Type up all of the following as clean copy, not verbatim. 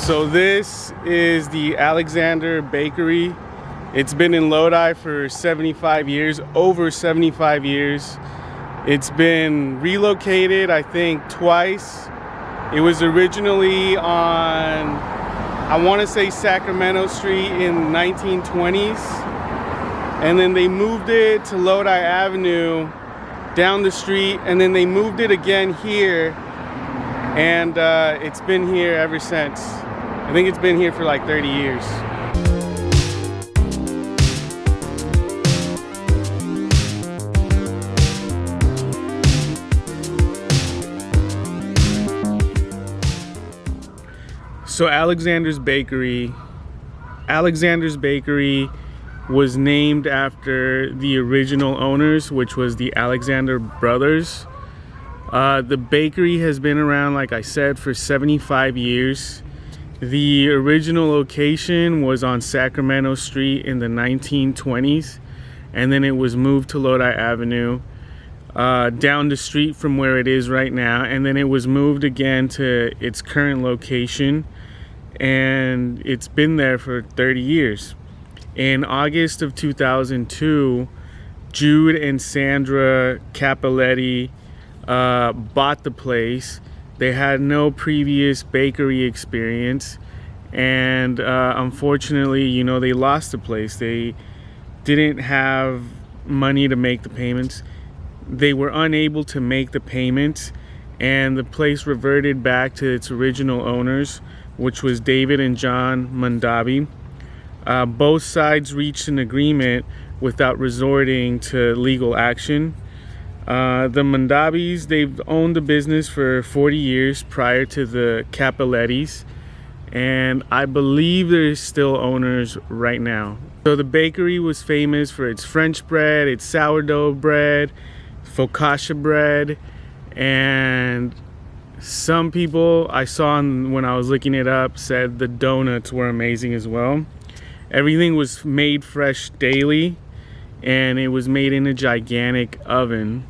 So this is the Alexander Bakery. It's been in Lodi for 75 years, over 75 years. It's been relocated, I think, twice. It was originally on, I want to say, Sacramento Street in 1920s. And then they moved it to Lodi Avenue down the street, and then they moved it again here. And it's been here ever since. I think it's been here for like 30 years. So Alexander's Bakery was named after the original owners, which was the Alexander brothers. The bakery has been around, like I said, for 75 years. The original location was on Sacramento Street in the 1920s, and then it was moved to Lodi Avenue, down the street from where it is right now, and then it was moved again to its current location, and it's been there for 30 years. In August of 2002, Jude and Sandra Cappelletti bought the place. They had no previous bakery experience, and unfortunately, they lost the place. They didn't have money to make the payments. They were unable to make the payments, and the place reverted back to its original owners, which was David and John Mondavi. Both sides reached an agreement without resorting to legal action. The Mondavis, they've owned the business for 40 years prior to the Cappellettis, and I believe they're still owners right now. So the bakery was famous for its French bread, its sourdough bread, focaccia bread, and some people I saw when I was looking it up said the donuts were amazing as well. Everything was made fresh daily, and it was made in a gigantic oven.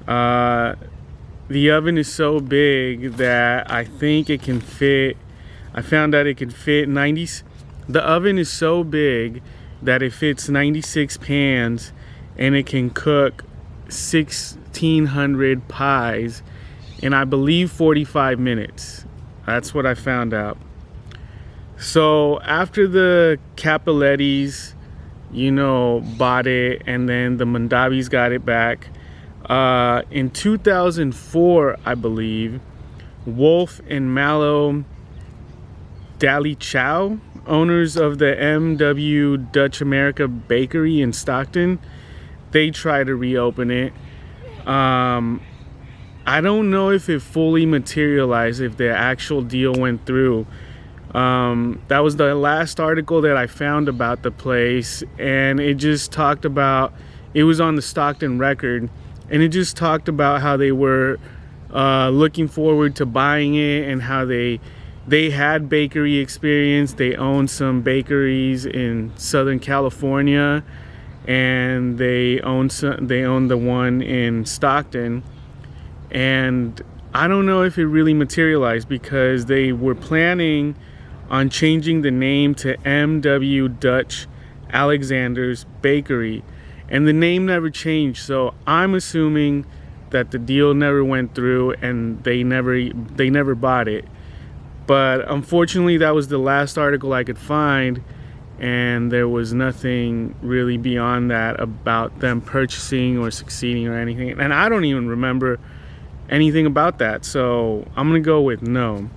The oven is so big that I think it can fit, I found out it can fit 90, the oven is so big that it fits 96 pans, and it can cook 1,600 pies in, I believe, 45 minutes. That's what I found out. So after the Cappellettis, bought it, and then the Mondavis got it back, in 2004, I believe, Wolf and Mallow Dalichau, owners of the M.W. Dutch America Bakery in Stockton, they tried to reopen it. I don't know if it fully materialized, if the actual deal went through. That was the last article that I found about the place, and it just talked about, it was on the Stockton Record, and it just talked about how they were looking forward to buying it, and how they had bakery experience. They owned some bakeries in Southern California, and they owned the one in Stockton. And I don't know if it really materialized, because they were planning on changing the name to M.W. Dutch Alexander's Bakery, and the name never changed. So I'm assuming that the deal never went through, and they never bought it. But unfortunately, that was the last article I could find, and there was nothing really beyond that about them purchasing or succeeding or anything. And I don't even remember anything about that, so I'm gonna go with no.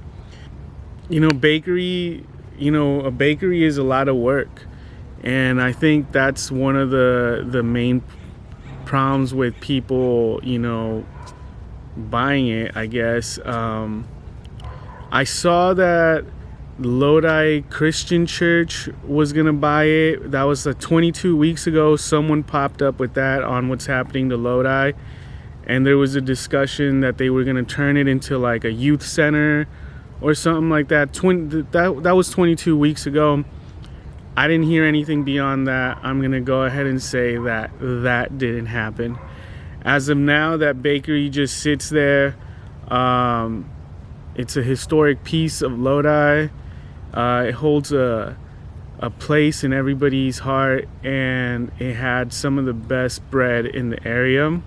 A bakery is a lot of work, and I think that's one of the main problems with people buying it, I guess. I saw that Lodi Christian Church was gonna buy it. That was 22 weeks ago. Someone popped up with that on What's Happening to Lodi, and there was a discussion that they were gonna turn it into like a youth center or something like that. That was 22 weeks ago. I didn't hear anything beyond that. I'm gonna go ahead and say that didn't happen. As of now, that bakery just sits there. It's a historic piece of Lodi. It holds a place in everybody's heart, and it had some of the best bread in the area,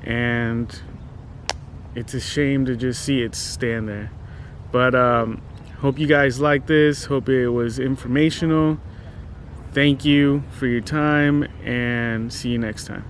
and it's a shame to just see it stand there. But hope you guys like this. Hope it was informational. Thank you for your time, and see you next time.